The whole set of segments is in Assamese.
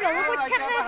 লগে পৰীক্ষা খাই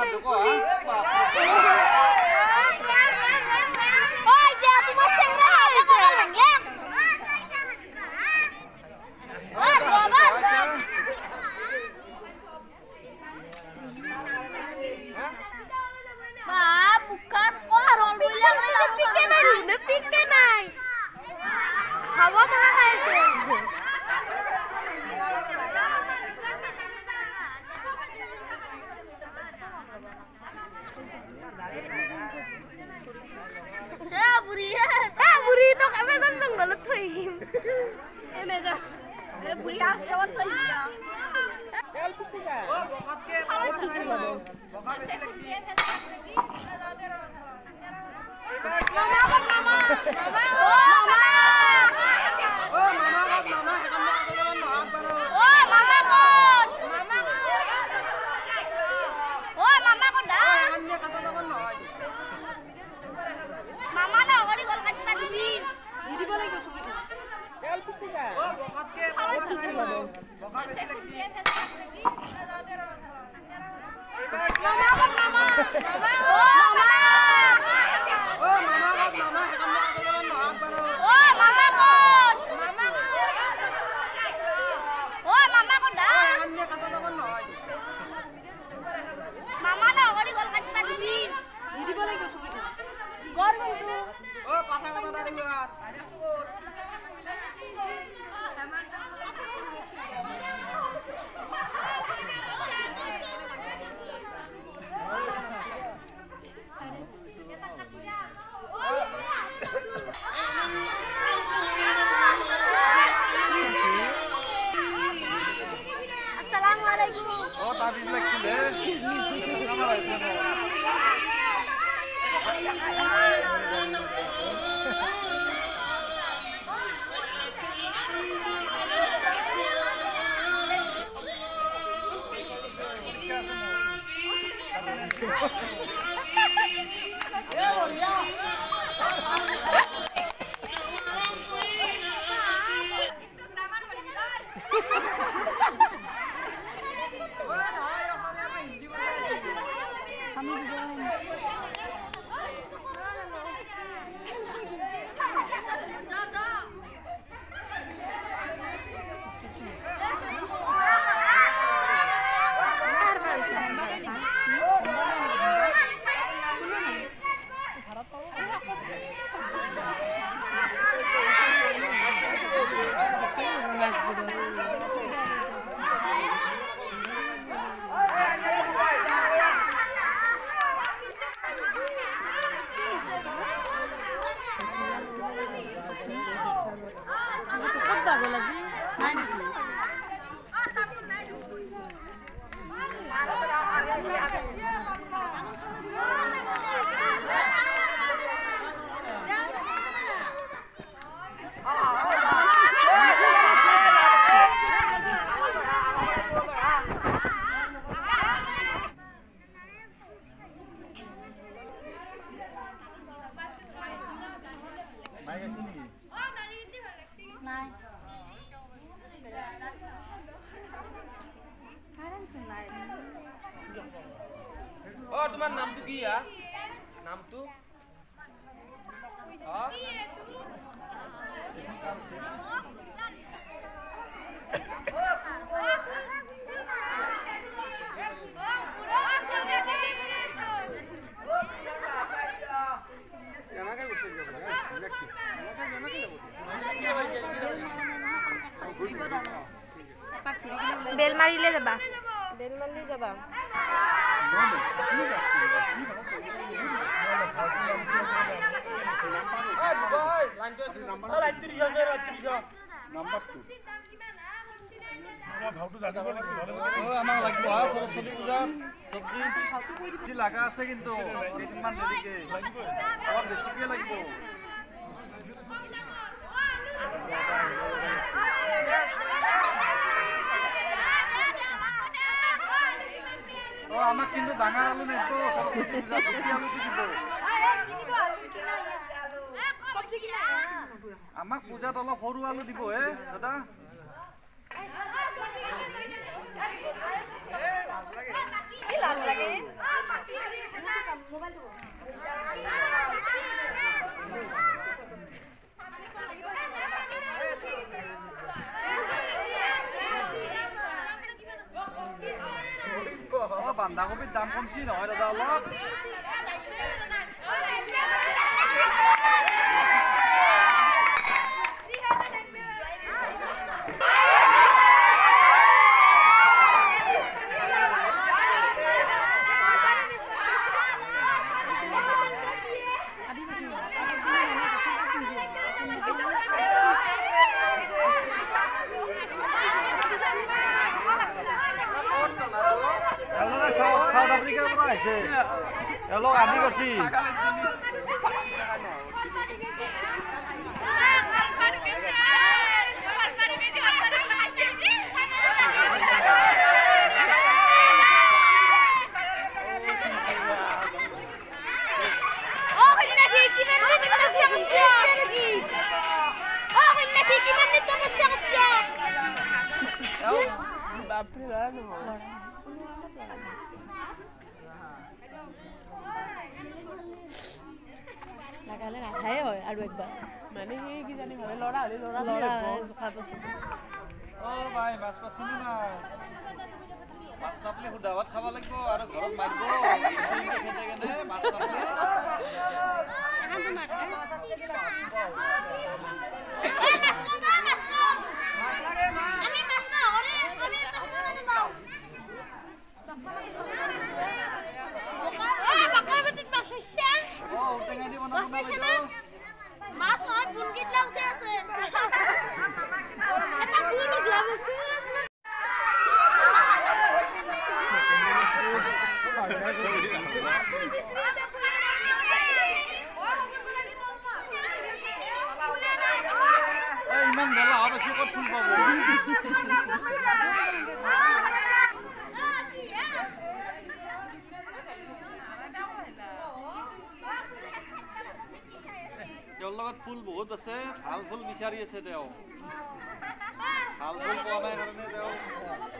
তোমাৰ নামটো কি হা নামটো বেলমাৰিলে যাবা বেলমালি যাবা আমাক লাগিব সৰস্বতী পূজা চব্জি লাগা আছে কিন্তু কেইদিনমান দেৰিকে অলপ বেছিকে লাগিব আমাক কিন্তু ডাঙৰ আলু নিদিব সৰস্বতী পূজা গুটি আলু দিব আমাক পূজাত অলপ সৰু আলু দিব হে দাদা লাজ লাগে বান্ধাকবিৰ দাম কমছি নহয় দাদা অলপ South Africa পৰা আহিছে এওঁলোক আদিবাসী লাগালে নাখায়ে হয় আৰু একবাৰ মানে সেই কি জানি হয় লৰা হলে লৰা জোখা পাছে ভাই মাছ পাছিনি নাই মাছ নাপলে সুদাভাত খাব লাগিব আৰু ঘৰত মাৰিব খেতে কেনে মাছ নাপলে মাছ হয় বুনগিত লাউ উঠে আছে এটা বুন গ্লাম আছে ইমান বেলা আৰু বেছি ক'ত ফুল পাব তেওঁৰ লগত ফুল বহুত আছে ভাল ফুল বিচাৰি আছে তেওঁ ভাল ফুল পোৱা নাই কাৰণে তেওঁ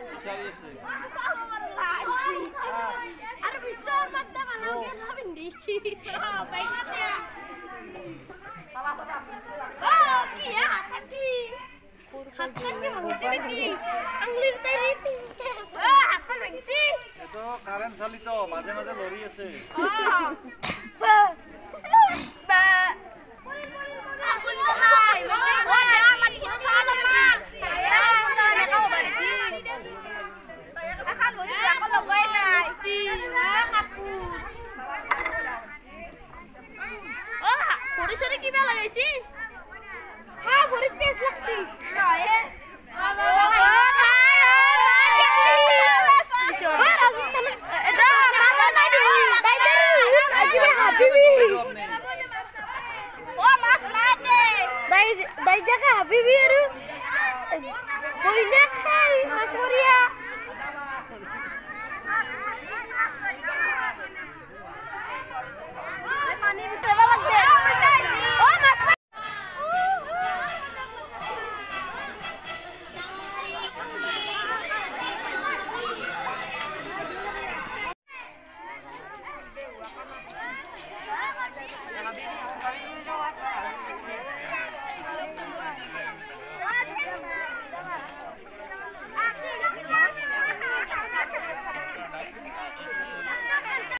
বিচাৰি আছে আৰু বিশ্বৰ মধ্যে মানুহকে ভাবিন দিছি বাইনাতে কি হাত কি ভাঙিছে নেকি আঙুলিৰ তাইৰি হাত ভাঙিছে এইটো কাৰেণ্ট চালিত মাজে মাজে লৰি আছে